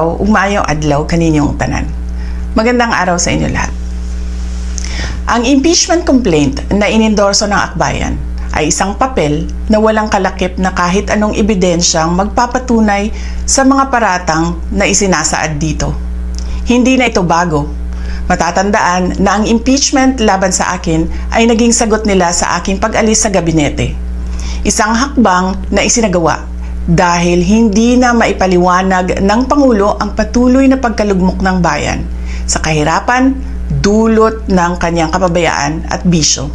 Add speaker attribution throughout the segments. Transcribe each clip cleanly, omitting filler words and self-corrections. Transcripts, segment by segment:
Speaker 1: Ugmaayong adlaw kaninyong tanan. Magandang araw sa inyo lahat. Ang impeachment complaint na inendorso ng akbayan ay isang papel na walang kalakip na kahit anong ebidensyang magpapatunay sa mga paratang na isinasaad dito. Hindi na ito bago. Matatandaan na ang impeachment laban sa akin ay naging sagot nila sa aking pag-alis sa gabinete. Isang hakbang na isinagawa dahil hindi na maipaliwanag ng Pangulo ang patuloy na pagkalugmok ng bayan sa kahirapan dulot ng kanyang kapabayaan at bisyo.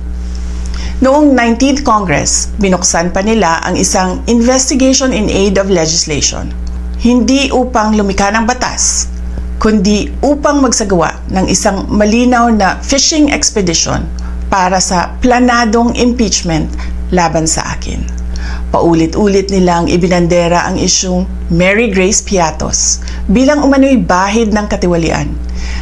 Speaker 1: Noong 19th Congress, binuksan pa nila ang isang Investigation in Aid of Legislation. Hindi upang lumikha ng batas, kundi upang magsagawa ng isang malinaw na fishing expedition para sa planadong impeachment laban sa akin. Paulit-ulit nilang ibinandera ang isyung Mary Grace Piatos bilang umano'y bahid ng katiwalian.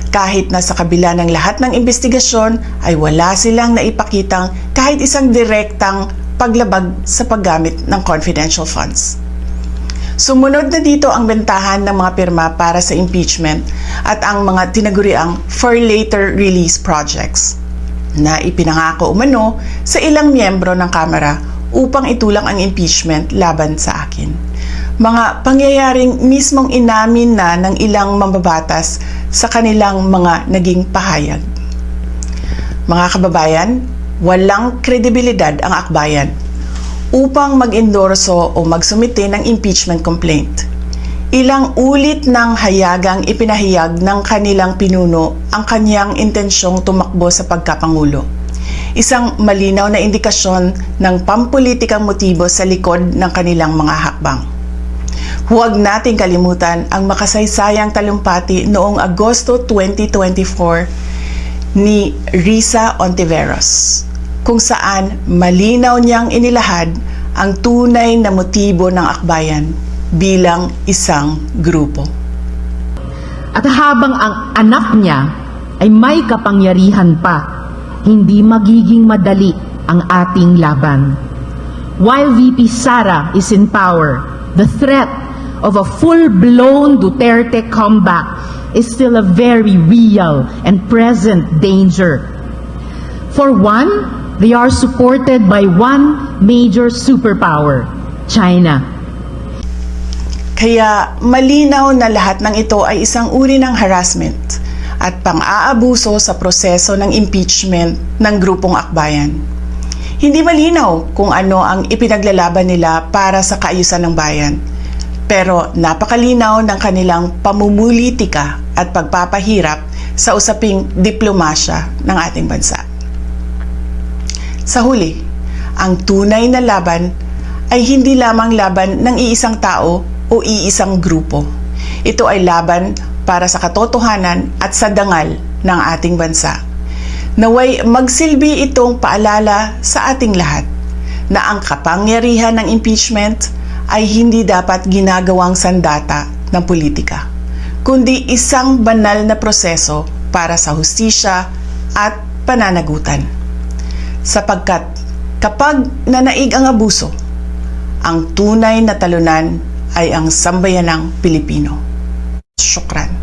Speaker 1: Kahit na sa kabila ng lahat ng investigasyon ay wala silang naipakitang kahit isang direktang paglabag sa paggamit ng confidential funds. Sumunod na dito ang bentahan ng mga pirma para sa impeachment at ang mga tinaguriang for later release projects na ipinangako umano sa ilang miyembro ng Kamara upang itulang ang impeachment laban sa akin. Mga pangyayaring mismong inamin na ng ilang mambabatas sa kanilang mga naging pahayag. Mga kababayan, walang kredibilidad ang akbayan upang mag-endorso o magsumite ng impeachment complaint. Ilang ulit ng hayagang ipinahayag ng kanilang pinuno ang kanyang intensyong tumakbo sa pagkapangulo. Isang malinaw na indikasyon ng pampulitikang motibo sa likod ng kanilang mga hakbang. Huwag nating kalimutan ang makasaysayang talumpati noong Agosto 2024 ni Risa Ontiveros, kung saan malinaw niyang inilahad ang tunay na motibo ng akbayan bilang isang grupo.
Speaker 2: At habang ang anak niya ay may kapangyarihan pa, hindi magiging madali ang ating laban. While VP Sara is in power, the threat of a full-blown Duterte comeback is still a very real and present danger. For one, they are supported by one major superpower, China.
Speaker 1: Kaya malinaw na lahat ng ito ay isang uri ng harassment at pang-aabuso sa proseso ng impeachment ng grupong akbayan. Hindi malinaw kung ano ang ipinaglalaban nila para sa kaayusan ng bayan, pero napakalinaw ng kanilang pamumulitika at pagpapahirap sa usaping diplomasya ng ating bansa. Sa huli, ang tunay na laban ay hindi lamang laban ng iisang tao o iisang grupo. Ito ay laban para sa katotohanan at sa dangal ng ating bansa. Naway magsilbi itong paalala sa ating lahat na ang kapangyarihan ng impeachment ay hindi dapat ginagawang sandata ng politika, kundi isang banal na proseso para sa hustisya at pananagutan. Sapagkat kapag nanaig ang abuso, ang tunay na talunan ay ang sambayanang Pilipino. Syukran.